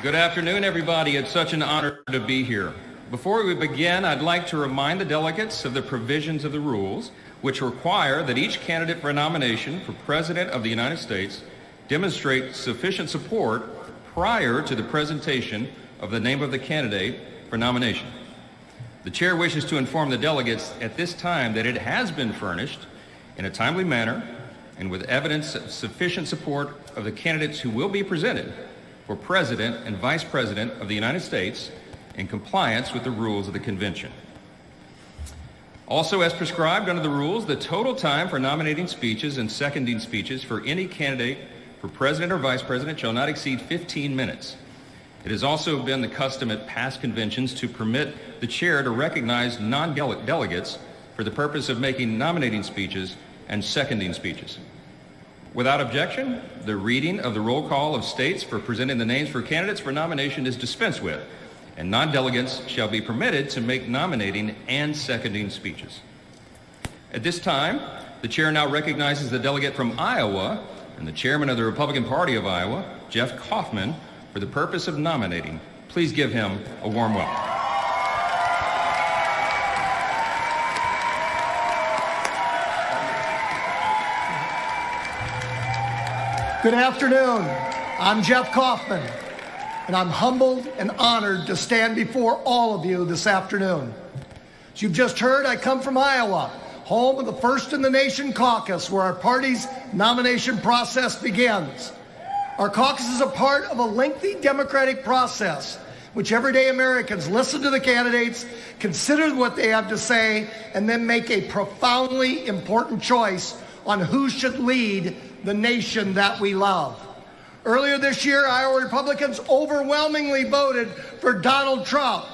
Good afternoon, everybody. It's such an honor to be here. Before we begin, I'd like to remind the delegates of the provisions of the rules, which require that each candidate for a nomination for President of the United States demonstrate sufficient support prior to the presentation of the name of the candidate for nomination. The chair wishes to inform the delegates at this time that it has been furnished in a timely manner and with evidence of sufficient support of the candidates who will be presented for President and Vice President of the United States in compliance with the rules of the convention. Also, as prescribed under the rules, the total time for nominating speeches and seconding speeches for any candidate for President or Vice President shall not exceed 15 minutes. It has also been the custom at past conventions to permit the chair to recognize non-delegates for the purpose of making nominating speeches and seconding speeches. Without objection, the reading of the roll call of states for presenting the names for candidates for nomination is dispensed with, and non-delegates shall be permitted to make nominating and seconding speeches. At this time, the chair now recognizes the delegate from Iowa and the chairman of the Republican Party of Iowa, Jeff Kaufman, for the purpose of nominating. Please give him a warm welcome. Good afternoon. I'm Jeff Kaufman, and I'm humbled and honored to stand before all of you this afternoon. As you've just heard, I come from Iowa, home of the first in the nation caucus, where our party's nomination process begins. Our caucus is a part of a lengthy democratic process, which everyday Americans listen to the candidates, consider what they have to say, and then make a profoundly important choice on who should lead the nation that we love. Earlier this year, Iowa Republicans overwhelmingly voted for Donald Trump.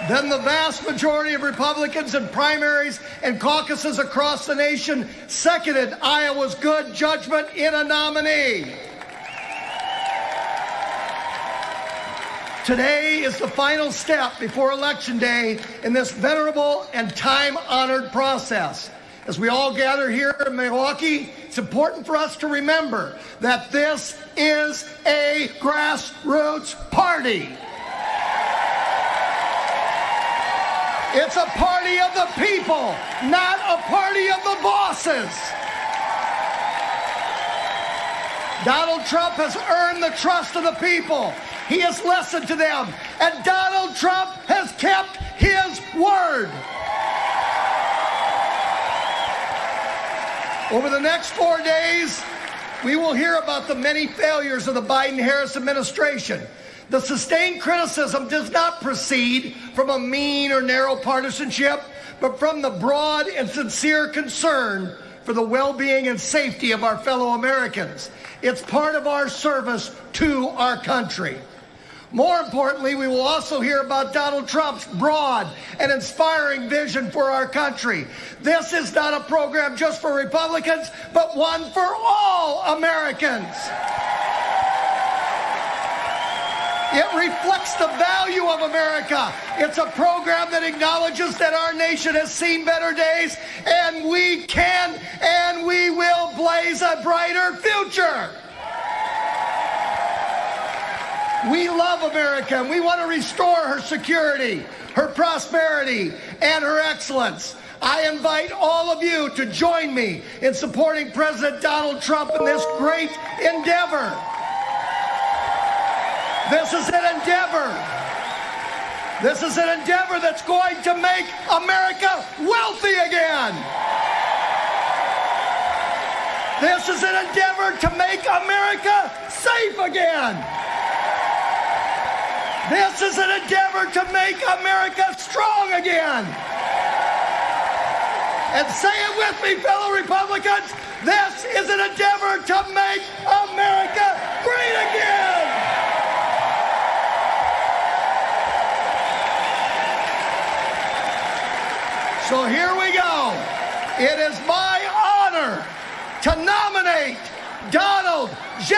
Then the vast majority of Republicans in primaries and caucuses across the nation seconded Iowa's good judgment in a nominee. Today is the final step before Election Day in this venerable and time-honored process. As we all gather here in Milwaukee, it's important for us to remember that this is a grassroots party. It's a party of the people, not a party of the bosses. Donald Trump has earned the trust of the people. He has listened to them, and Donald Trump has kept his word. Over the next 4 days, we will hear about the many failures of the Biden-Harris administration. The sustained criticism does not proceed from a mean or narrow partisanship, but from the broad and sincere concern for the well-being and safety of our fellow Americans. It's part of our service to our country. More importantly, we will also hear about Donald Trump's broad and inspiring vision for our country. This is not a program just for Republicans, but one for all Americans. It reflects the value of America. It's a program that acknowledges that our nation has seen better days, and we can and we will blaze a brighter future. We love America, and we want to restore her security, her prosperity, and her excellence. I invite all of you to join me in supporting President Donald Trump in this great endeavor. This is an endeavor. This is an endeavor that's going to make America wealthy again. This is an endeavor to make America safe again. This is an endeavor to make America strong again. And say it with me, fellow Republicans, this is an endeavor to make America great again. So here we go. It is my honor to nominate Donald J.